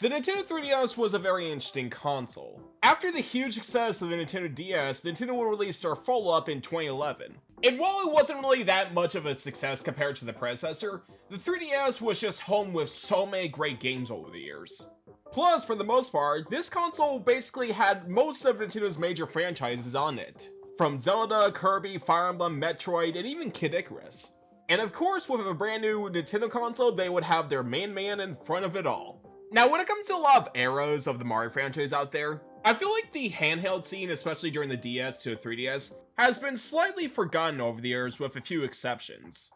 The Nintendo 3DS was a very interesting console. After the huge success of the Nintendo DS, Nintendo released their follow-up in 2011. And while it wasn't really that much of a success compared to the predecessor, the 3DS was just home with so many great games over the years. Plus, for the most part, this console basically had most of Nintendo's major franchises on it. From Zelda, Kirby, Fire Emblem, Metroid, and even Kid Icarus. And of course, with a brand new Nintendo console, they would have their main man in front of it all. Now, when it comes to a lot of eras of the Mario franchise out there, I feel like the handheld scene, especially during the DS to the 3DS, has been slightly forgotten over the years with a few exceptions.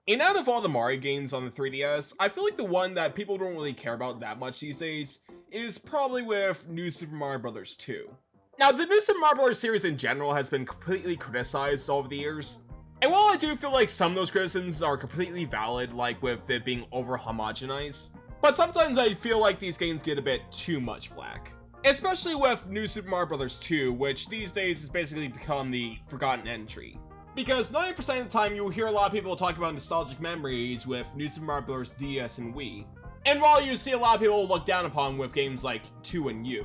And out of all the Mario games on the 3DS, I feel like the one that people don't really care about that much these days is probably with New Super Mario Bros. 2. Now, the New Super Mario Bros. Series in general has been completely criticized over the years. And while I do feel like some of those criticisms are completely valid, like with it being over-homogenized, but sometimes I feel like these games get a bit too much flack. Especially with New Super Mario Bros. 2, which these days has basically become the forgotten entry. Because 90% of the time you'll hear a lot of people talk about nostalgic memories with New Super Mario Bros. DS and Wii. And while you see a lot of people look down upon with games like 2 and U.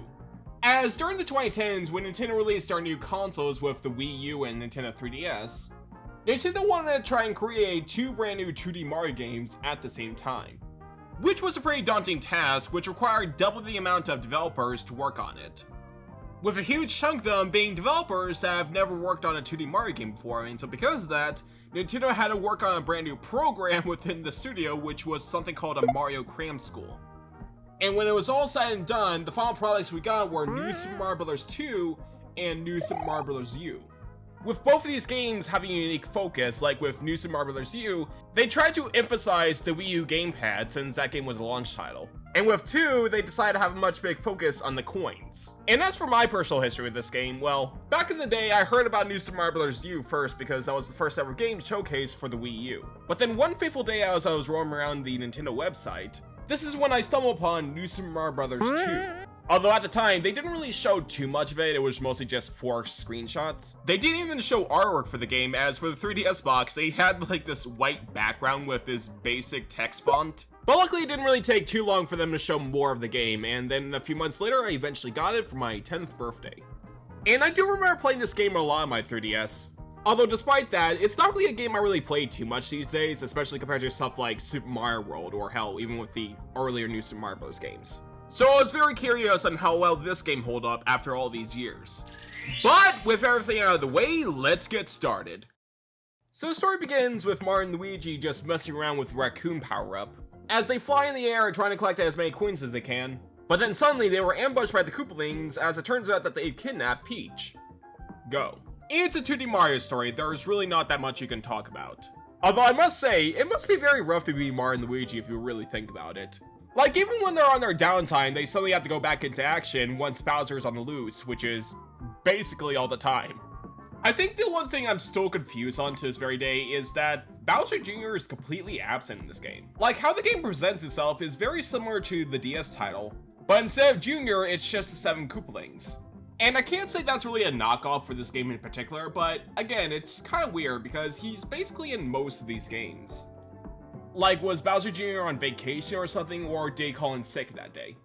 As during the 2010s, when Nintendo released our new consoles with the Wii U and Nintendo 3DS, Nintendo wanted to try and create two brand new 2D Mario games at the same time. Which was a pretty daunting task, which required double the amount of developers to work on it. With a huge chunk of them being developers that have never worked on a 2D Mario game before, and so because of that, Nintendo had to work on a brand new program within the studio, which was something called a Mario Cram School. And when it was all said and done, the final products we got were New Super Mario Bros. 2 and New Super Mario Bros. U. With both of these games having a unique focus, like with New Super Mario Bros. U, they tried to emphasize the Wii U gamepad since that game was a launch title. And with 2, they decided to have a much big focus on the coins. And as for my personal history with this game, well, back in the day I heard about New Super Mario Bros. U first because that was the first ever game showcased for the Wii U. But then one fateful day as I was roaming around the Nintendo website, this is when I stumbled upon New Super Mario Bros. 2. Although at the time, they didn't really show too much of it, it was mostly just forced screenshots. They didn't even show artwork for the game, as for the 3DS box, they had like this white background with this basic text font. But luckily it didn't really take too long for them to show more of the game, and then a few months later I eventually got it for my 10th birthday. And I do remember playing this game a lot on my 3DS. Although despite that, it's not really a game I really play too much these days, especially compared to stuff like Super Mario World, or hell, even with the earlier New Super Mario Bros. Games. So I was very curious on how well this game hold up after all these years. But with everything out of the way, let's get started. So the story begins with Mario and Luigi just messing around with Raccoon power-up, as they fly in the air trying to collect as many coins as they can. But then suddenly they were ambushed by the Koopalings, as it turns out that they kidnapped Peach. Go. It's a 2D Mario story, there's really not that much you can talk about. Although I must say, it must be very rough to be Mario and Luigi if you really think about it. Like, even when they're on their downtime, they suddenly have to go back into action once Bowser's on the loose, which is basically all the time. I think the one thing I'm still confused on to this very day is that Bowser Jr. is completely absent in this game. Like, how the game presents itself is very similar to the DS title, but instead of Jr., it's just the 7 Koopalings. And I can't say that's really a knockoff for this game in particular, but again, it's kind of weird because he's basically in most of these games. Like, was Bowser Jr. on vacation or something, or did he call in sick that day?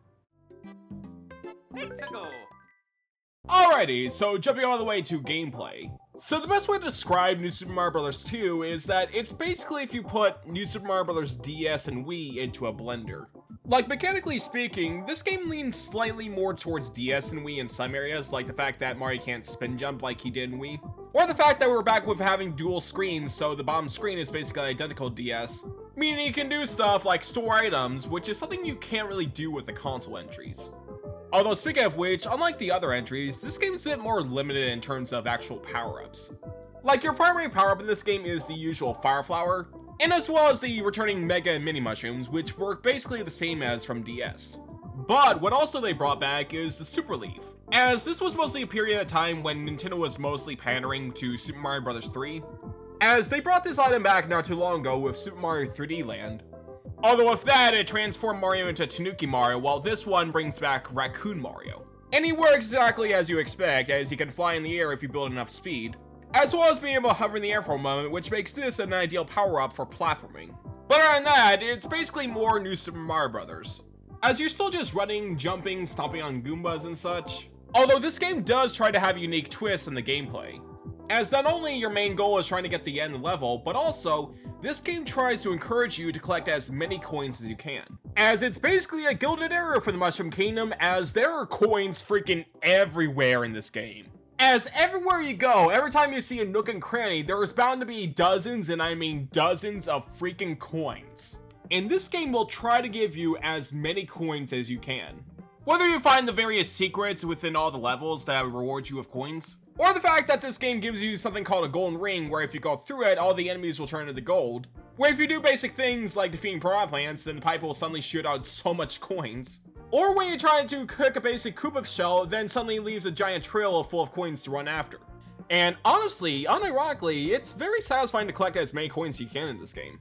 Alrighty, so jumping all the way to gameplay. So the best way to describe New Super Mario Bros. 2 is that it's basically if you put New Super Mario Bros. DS and Wii into a blender. Like, mechanically speaking, this game leans slightly more towards DS and Wii in some areas, like the fact that Mario can't spin jump like he did in Wii. Or the fact that we're back with having dual screens, so the bottom screen is basically identical to DS. Meaning you can do stuff like store items, which is something you can't really do with the console entries. Although speaking of which, unlike the other entries, this game is a bit more limited in terms of actual power-ups. Like, your primary power-up in this game is the usual Fire Flower, and as well as the returning Mega and Mini Mushrooms, which work basically the same as from DS. But what also they brought back is the Super Leaf, as this was mostly a period of time when Nintendo was mostly pandering to Super Mario Bros. 3, as they brought this item back not too long ago with Super Mario 3D Land. Although with that, it transformed Mario into Tanuki Mario, while this one brings back Raccoon Mario. And he works exactly as you expect, as he can fly in the air if you build enough speed, as well as being able to hover in the air for a moment, which makes this an ideal power-up for platforming. But other than that, it's basically more New Super Mario Bros. as you're still just running, jumping, stomping on Goombas and such. Although this game does try to have unique twists in the gameplay, as not only your main goal is trying to get the end level, but also, this game tries to encourage you to collect as many coins as you can. As it's basically a Gilded Era for the Mushroom Kingdom, as there are coins freaking everywhere in this game. As everywhere you go, every time you see a nook and cranny, there is bound to be dozens, and I mean dozens of freaking coins. And this game will try to give you as many coins as you can. Whether you find the various secrets within all the levels that reward you with coins, or the fact that this game gives you something called a golden ring where if you go through it, all the enemies will turn into gold, where if you do basic things like defeating piranha plants, then the pipe will suddenly shoot out so much coins, or when you're trying to cook a basic Koopa shell, then suddenly leaves a giant trail full of coins to run after. And honestly, unironically, it's very satisfying to collect as many coins as you can in this game.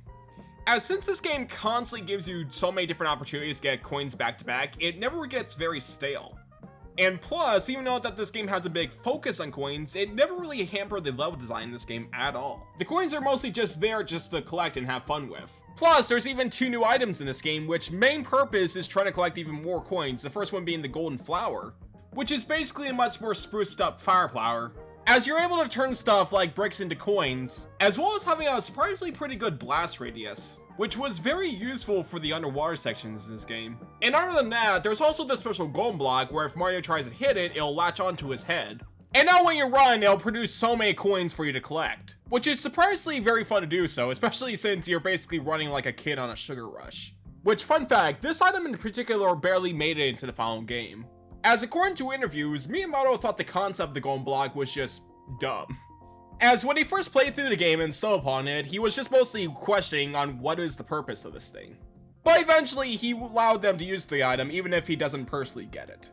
As since this game constantly gives you so many different opportunities to get coins back to back, it never gets very stale. And plus, even though that this game has a big focus on coins, it never really hampered the level design in this game at all. The coins are mostly just there just to collect and have fun with. Plus, there's even 2 new items in this game, which main purpose is trying to collect even more coins, the first one being the golden flower, which is basically a much more spruced up fire flower, as you're able to turn stuff like bricks into coins, as well as having a surprisingly pretty good blast radius, which was very useful for the underwater sections in this game. And other than that, there's also the special golden block where if Mario tries to hit it, it'll latch onto his head. And now when you run, it'll produce so many coins for you to collect, which is surprisingly very fun to do so, especially since you're basically running like a kid on a sugar rush. Which, fun fact, this item in particular barely made it into the final game, as according to interviews, Miyamoto thought the concept of the golden block was just dumb. As when he first played through the game and stumbled upon it, he was just mostly questioning on what is the purpose of this thing. But eventually, he allowed them to use the item even if he doesn't personally get it.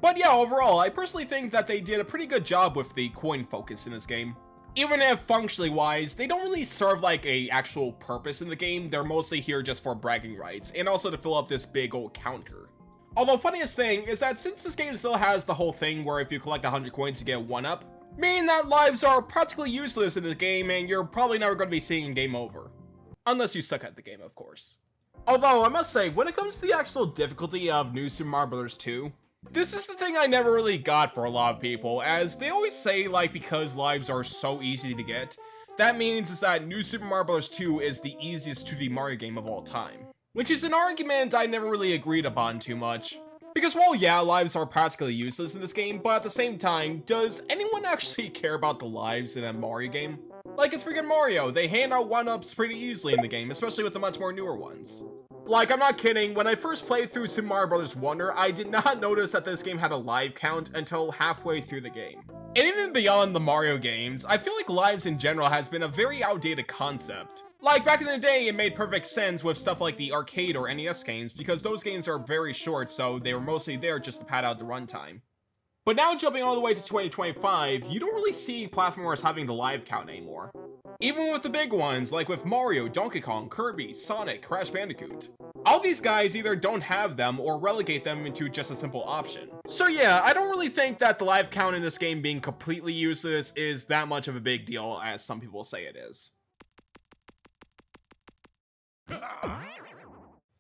But yeah, overall, I personally think that they did a pretty good job with the coin focus in this game. Even if functionally wise, they don't really serve like a actual purpose in the game, they're mostly here just for bragging rights, and also to fill up this big old counter. Although funniest thing is that since this game still has the whole thing where if you collect 100 coins you get 1-up, meaning that lives are practically useless in this game and you're probably never going to be seeing game over. Unless you suck at the game, of course. Although, I must say, when it comes to the actual difficulty of New Super Mario Bros. 2, this is the thing I never really got for a lot of people, as they always say, like, because lives are so easy to get, that means is that New Super Mario Bros. 2 is the easiest 2D Mario game of all time. Which is an argument I never really agreed upon too much. Because while yeah, lives are practically useless in this game, but at the same time, does anyone actually care about the lives in a Mario game? Like, it's freaking Mario, they hand out 1-ups pretty easily in the game, especially with the much more newer ones. Like, I'm not kidding, when I first played through Super Mario Bros. Wonder, I did not notice that this game had a live count until halfway through the game. And even beyond the Mario games, I feel like lives in general has been a very outdated concept. Like, back in the day, it made perfect sense with stuff like the arcade or NES games, because those games are very short, so they were mostly there just to pad out the runtime. But now jumping all the way to 2025, you don't really see platformers having the live count anymore. Even with the big ones, like with Mario, Donkey Kong, Kirby, Sonic, Crash Bandicoot. All these guys either don't have them or relegate them into just a simple option. So yeah, I don't really think that the live count in this game being completely useless is that much of a big deal as some people say it is.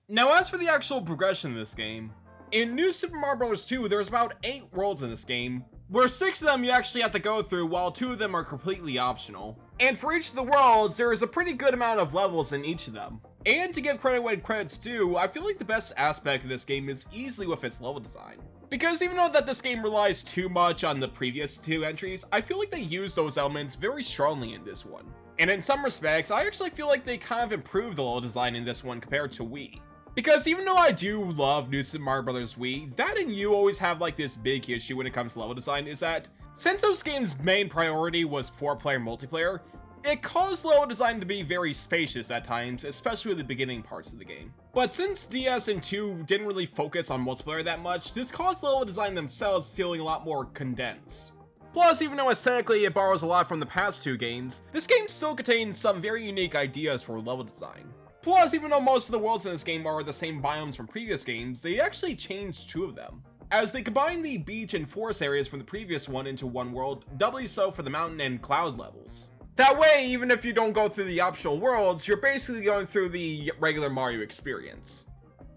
Now as for the actual progression of this game, in New Super Mario Bros. 2 there's about 8 worlds in this game, where 6 of them you actually have to go through while 2 of them are completely optional. And for each of the worlds, there is a pretty good amount of levels in each of them. And to give credit when credit's due, I feel like the best aspect of this game is easily with its level design. Because even though that this game relies too much on the previous 2 entries, I feel like they use those elements very strongly in this one. And in some respects, I actually feel like they kind of improved the level design in this one compared to Wii. Because even though I do love New Super Mario Bros. Wii, that and you always have like this big issue when it comes to level design is that, since those games' main priority was 4-player multiplayer, it caused level design to be very spacious at times, especially with the beginning parts of the game. But since DS and 2 didn't really focus on multiplayer that much, this caused level design themselves feeling a lot more condensed. Plus, even though aesthetically it borrows a lot from the past 2 games, this game still contains some very unique ideas for level design. Plus, even though most of the worlds in this game are the same biomes from previous games, they actually changed 2 of them, as they combined the beach and forest areas from the previous one into one world, doubly so for the mountain and cloud levels. That way, even if you don't go through the optional worlds, you're basically going through the regular Mario experience.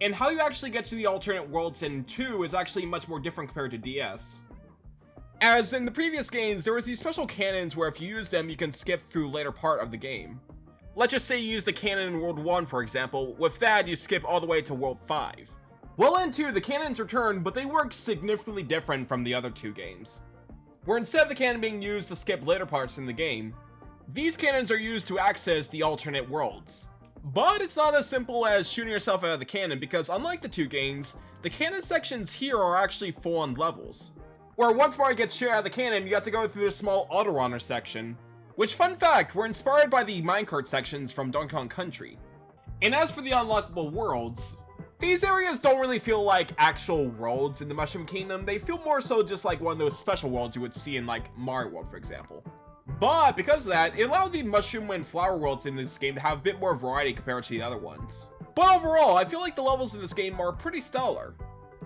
and how you actually get to the alternate worlds in 2 is actually much more different compared to DS. As in the previous games, there was these special cannons where if you use them, you can skip through later part of the game. Let's just say you use the cannon in World 1, for example. With that, you skip all the way to World 5. Well, in 2, the cannons return, but they work significantly different from the other 2 games. Where instead of the cannon being used to skip later parts in the game, these cannons are used to access the alternate worlds. But it's not as simple as shooting yourself out of the cannon, because unlike the 2 games, the cannon sections here are actually full-on levels. Where once Mario gets shot out of the cannon, you have to go through the small auto-runner section, which, fun fact, were inspired by the minecart sections from Donkey Kong Country. And as for the unlockable worlds, these areas don't really feel like actual worlds in the Mushroom Kingdom. They feel more so just like one of those special worlds you would see in like Mario World, for example. But because of that, it allowed the Mushroom and Flower worlds in this game to have a bit more variety compared to the other ones. But overall, I feel like the levels in this game are pretty stellar,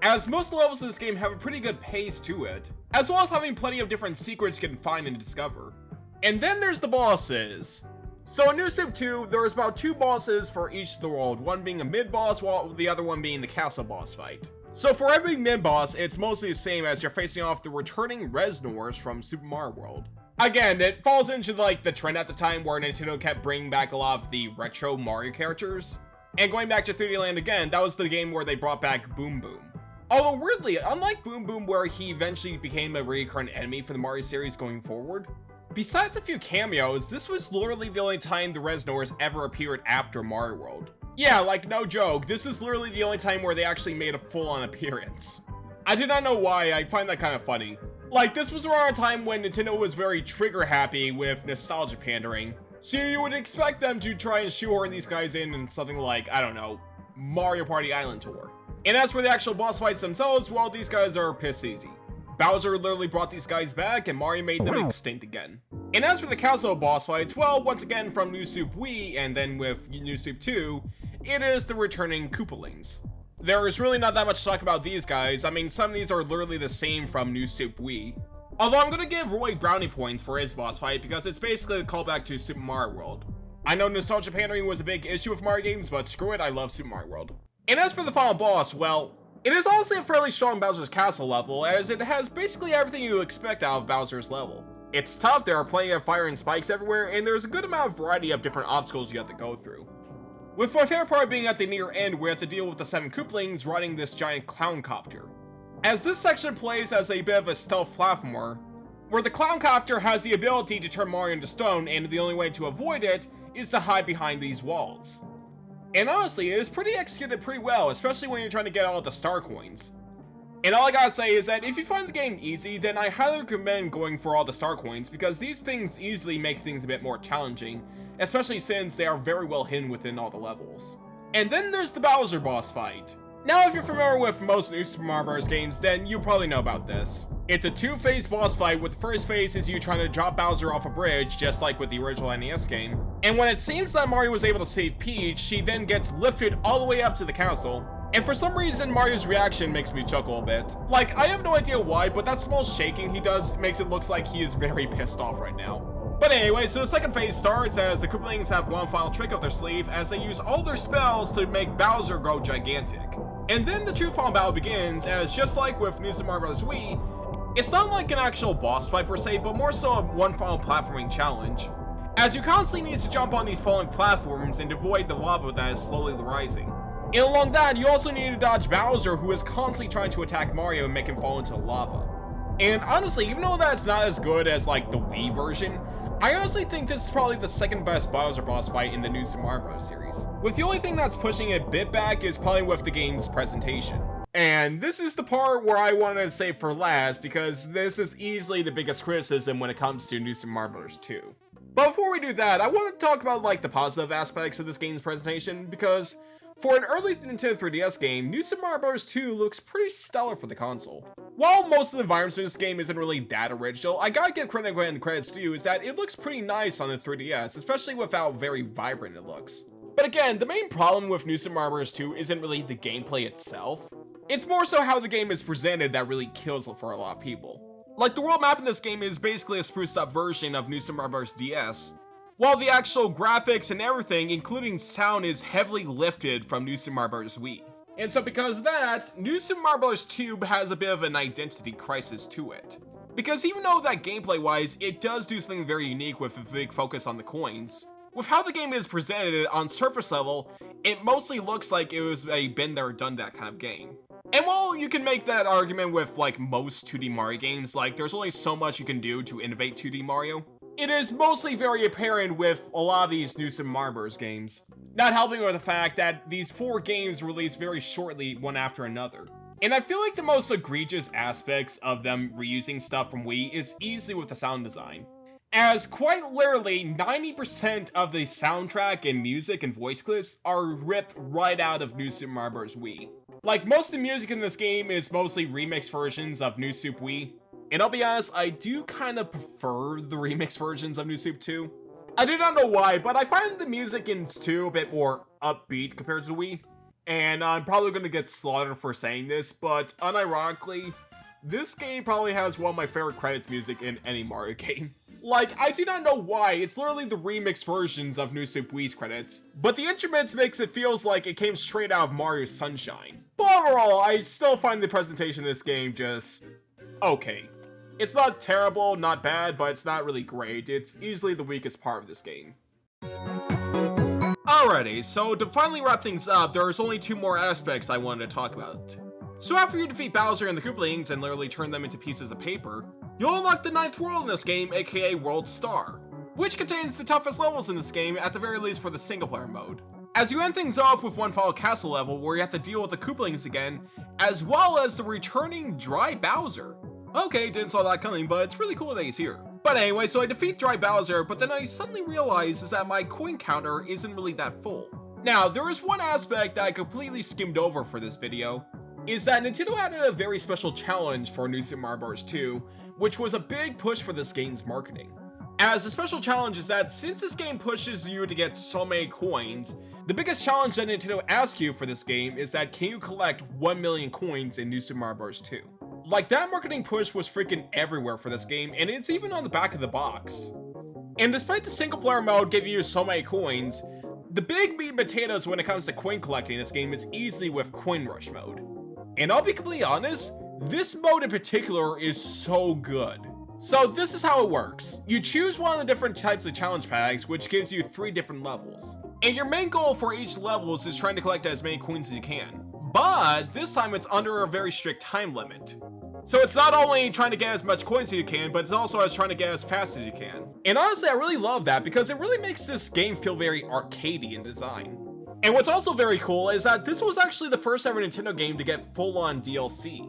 as most of the levels in this game have a pretty good pace to it, as well as having plenty of different secrets you can find and discover. And then there's the bosses. So in New Soup 2, there's about 2 bosses for each of the world, one being a mid-boss while the other one being the castle boss fight. So for every mid-boss, it's mostly the same as you're facing off the returning Resnors from Super Mario World. Again, it falls into like the trend at the time where Nintendo kept bringing back a lot of the retro Mario characters. And going back to 3D Land again, that was the game where they brought back Boom Boom. Although weirdly, unlike Boom Boom where he eventually became a recurrent enemy for the Mario series going forward, besides a few cameos, this was literally the only time the Resnors ever appeared after Mario World. Yeah, like no joke, this is literally the only time where they actually made a full-on appearance. I do not know why, I find that kind of funny. Like, this was around a time when Nintendo was very trigger-happy with nostalgia pandering, so you would expect them to try and shoehorn these guys in something like, I don't know, Mario Party Island Tour. And as for the actual boss fights themselves, well, these guys are piss easy. Bowser literally brought these guys back, and Mario made them extinct again. And as for the castle boss fights, well, once again from New Soup Wii, and then with New Soup 2, it is the returning Koopalings. There is really not that much to talk about these guys. I mean, some of these are literally the same from New Soup Wii. Although I'm gonna give Roy brownie points for his boss fight, because it's basically a callback to Super Mario World. I know nostalgia pandering was a big issue with Mario games, but screw it, I love Super Mario World. And as for the final boss, well, it is honestly a fairly strong Bowser's Castle level, as it has basically everything you expect out of Bowser's level. It's tough, there are plenty of fire and spikes everywhere, and there's a good amount of variety of different obstacles you have to go through. With my favorite part being at the near end, we have to deal with the 7 Koopalings riding this giant clown copter. As this section plays as a bit of a stealth platformer, where the clown copter has the ability to turn Mario into stone, and the only way to avoid it is to hide behind these walls. And honestly, it is pretty executed pretty well, especially when you're trying to get all the star coins. And all I gotta say is that if you find the game easy, then I highly recommend going for all the star coins, because these things easily makes things a bit more challenging, especially since they are very well hidden within all the levels. And then there's the Bowser boss fight. Now if you're familiar with most new Super Mario Bros. Games, then you probably know about this. It's a 2-phase boss fight, with the first phase is you trying to drop Bowser off a bridge, just like with the original NES game. And when it seems that Mario was able to save Peach, she then gets lifted all the way up to the castle. And for some reason, Mario's reaction makes me chuckle a bit. Like, I have no idea why, but that small shaking he does makes it look like he is very pissed off right now. But anyway, so the second phase starts as the Koopalings have one final trick up their sleeve as they use all their spells to make Bowser grow gigantic. And then the true final battle begins, as just like with New Super Mario Bros. Wii, it's not like an actual boss fight per se, but more so a one final platforming challenge, as you constantly need to jump on these falling platforms and avoid the lava that is slowly rising. And along that, you also need to dodge Bowser, who is constantly trying to attack Mario and make him fall into lava. And honestly, even though that's not as good as like the Wii version, I honestly think this is probably the second best Bowser boss fight in the new Super Mario Bros. Series. With the only thing that's pushing it a bit back is probably with the game's presentation. And this is the part where I wanted to save for last, because this is easily the biggest criticism when it comes to New Super Mario Bros. 2. But before we do that, I want to talk about like the positive aspects of this game's presentation, because for an early Nintendo 3DS game, New Super Mario Bros. 2 looks pretty stellar for the console. While most of the environments in this game isn't really that original, I gotta give credit when credit's due is that it looks pretty nice on the 3DS, especially with how very vibrant it looks. But again, the main problem with New Super Mario Bros. 2 isn't really the gameplay itself. It's more so how the game is presented that really kills it for a lot of people. Like, the world map in this game is basically a spruced up version of New Super Mario Bros. DS, while the actual graphics and everything, including sound, is heavily lifted from New Super Mario Bros. Wii. And so because of that, New Super Mario Bros. 2 has a bit of an identity crisis to it. Because even though that gameplay-wise, it does do something very unique with a big focus on the coins, with how the game is presented on surface level, it mostly looks like it was a been there, done that kind of game. And while you can make that argument with like most 2D Mario games, like there's only so much you can do to innovate 2D Mario, it is mostly very apparent with a lot of these new Super Mario Bros. Games. Not helping with the fact that these 4 games released very shortly one after another. And I feel like the most egregious aspects of them reusing stuff from Wii is easily with the sound design. As quite literally 90% of the soundtrack and music and voice clips are ripped right out of New Super Mario Bros. Wii. Like most of the music in this game is mostly remixed versions of New Super Wii. And I'll be honest, I do kind of prefer the remix versions of New Super 2. I do not know why, but I find the music in 2 a bit more upbeat compared to Wii. And I'm probably going to get slaughtered for saying this, but unironically, this game probably has one of my favorite credits music in any Mario game. Like, I do not know why, it's literally the remix versions of New Super Wii's credits, but the instruments makes it feels like it came straight out of Mario Sunshine. But overall, I still find the presentation of this game just okay. It's not terrible, not bad, but it's not really great. It's easily the weakest part of this game. Alrighty, so to finally wrap things up, there's only 2 more aspects I wanted to talk about. So after you defeat Bowser and the Koopalings and literally turn them into pieces of paper, you'll unlock the 9th world in this game, aka World Star, which contains the toughest levels in this game, at the very least for the single player mode. As you end things off with one final castle level where you have to deal with the Koopalings again, as well as the returning Dry Bowser. Okay, didn't saw that coming, but it's really cool that he's here. But anyway, so I defeat Dry Bowser, but then I suddenly realize is that my coin counter isn't really that full. Now, there is one aspect that I completely skimmed over for this video, is that Nintendo added a very special challenge for New Super Mario Bros. 2, which was a big push for this game's marketing. As the special challenge is that since this game pushes you to get so many coins, the biggest challenge that Nintendo asks you for this game is that can you collect 1 million coins in New Super Mario Bros. 2? Like, that marketing push was freaking everywhere for this game, and it's even on the back of the box. And despite the single player mode giving you so many coins, the big meat and potatoes when it comes to coin collecting in this game is easily with Coin Rush mode. And I'll be completely honest, this mode in particular is so good. So this is how it works. You choose one of the different types of challenge packs, which gives you 3 different levels. And your main goal for each level is just trying to collect as many coins as you can. But this time it's under a very strict time limit. So it's not only trying to get as much coins as you can, but it's also trying to get as fast as you can. And honestly, I really love that because it really makes this game feel very arcadey in design. And what's also very cool is that this was actually the first ever Nintendo game to get full-on DLC.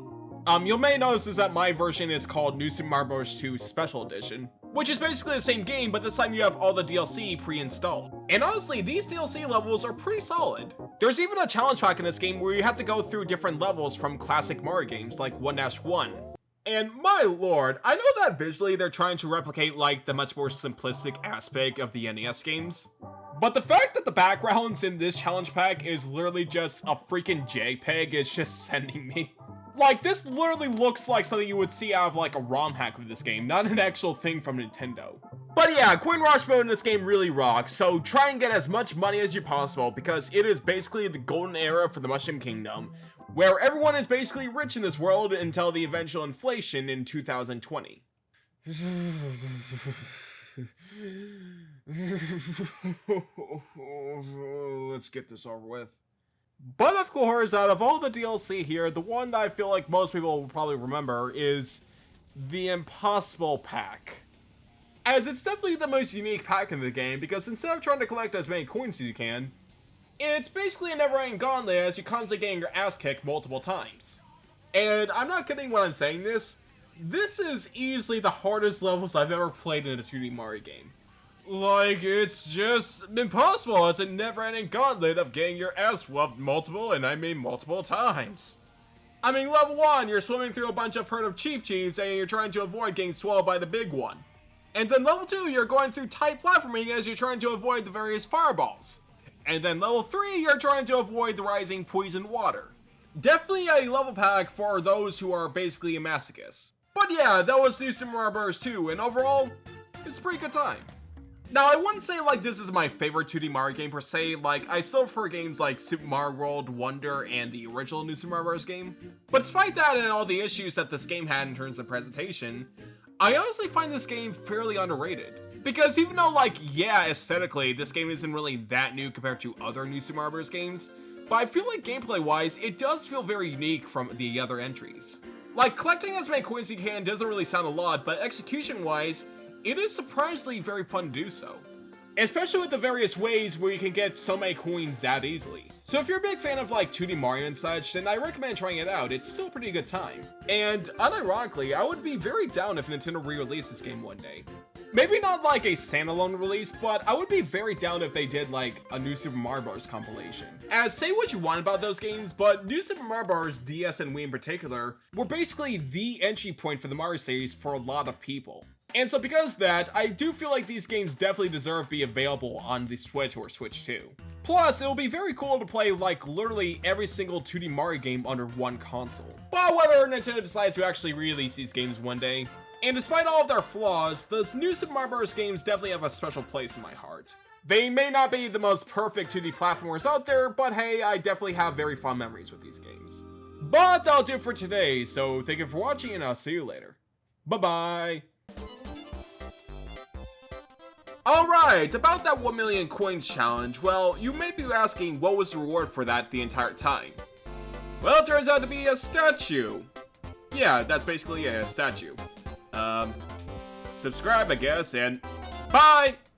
You may notice is that my version is called New Super Mario Bros. 2 Special Edition, which is basically the same game, but this time you have all the DLC pre-installed. And honestly, these DLC levels are pretty solid. There's even a challenge pack in this game where you have to go through different levels from classic Mario games like 1-1. And my lord, I know that visually they're trying to replicate like the much more simplistic aspect of the NES games, but the fact that the backgrounds in this challenge pack is literally just a freaking JPEG is just sending me. Like, this literally looks like something you would see out of like a ROM hack of this game, not an actual thing from Nintendo. But yeah, Coin Rush mode in this game really rocks, so try and get as much money as you possible because it is basically the golden era for the Mushroom Kingdom, where everyone is basically rich in this world until the eventual inflation in 2020. Let's get this over with. But of course, out of all the DLC here, the one that I feel like most people will probably remember is the Impossible Pack. As it's definitely the most unique pack in the game, because instead of trying to collect as many coins as you can, it's basically a never-ending gauntlet as you're constantly getting your ass kicked multiple times. And I'm not kidding when I'm saying this, this is easily the hardest levels I've ever played in a 2D Mario game. Like, it's just impossible. It's a never-ending gauntlet of getting your ass whooped multiple times. I mean, level 1, you're swimming through a bunch of herd of Cheep Cheeps and you're trying to avoid getting swallowed by the big one. And then level 2, you're going through tight platforming as you're trying to avoid the various fireballs. And then level 3, you're trying to avoid the rising poison water. Definitely a level pack for those who are basically a masochist. But yeah, that was New Super Mario Bros. 2, and overall, it's a pretty good time. Now, I wouldn't say like this is my favorite 2D Mario game per se, like I still prefer games like Super Mario World, Wonder, and the original New Super Mario Bros. Game. But despite that and all the issues that this game had in terms of presentation, I honestly find this game fairly underrated. Because even though like, yeah, aesthetically, this game isn't really that new compared to other New Super Mario Bros. Games, but I feel like gameplay-wise, it does feel very unique from the other entries. Like, collecting as many coins as you can doesn't really sound a lot, but execution-wise, it is surprisingly very fun to do so. Especially with the various ways where you can get so many coins that easily. So if you're a big fan of like 2D Mario and such, then I recommend trying it out, it's still a pretty good time. And unironically, I would be very down if Nintendo re-released this game one day. Maybe not like a standalone release, but I would be very down if they did like a New Super Mario Bros. Compilation. As say what you want about those games, but New Super Mario Bros. DS and Wii in particular were basically the entry point for the Mario series for a lot of people. And so because of that, I do feel like these games definitely deserve to be available on the Switch or Switch 2. Plus, it will be very cool to play like literally every single 2D Mario game under one console. But whether Nintendo decides to actually release these games one day, and despite all of their flaws, those New Super Mario Bros. Games definitely have a special place in my heart. They may not be the most perfect 2D platformers out there, but hey, I definitely have very fond memories with these games. But that'll do it for today, so thank you for watching and I'll see you later. Bye-bye! Alright, about that 1 million coins challenge, well, you may be asking what was the reward for that the entire time. Well, it turns out to be a statue. Yeah, that's basically a statue. Subscribe, I guess, and bye!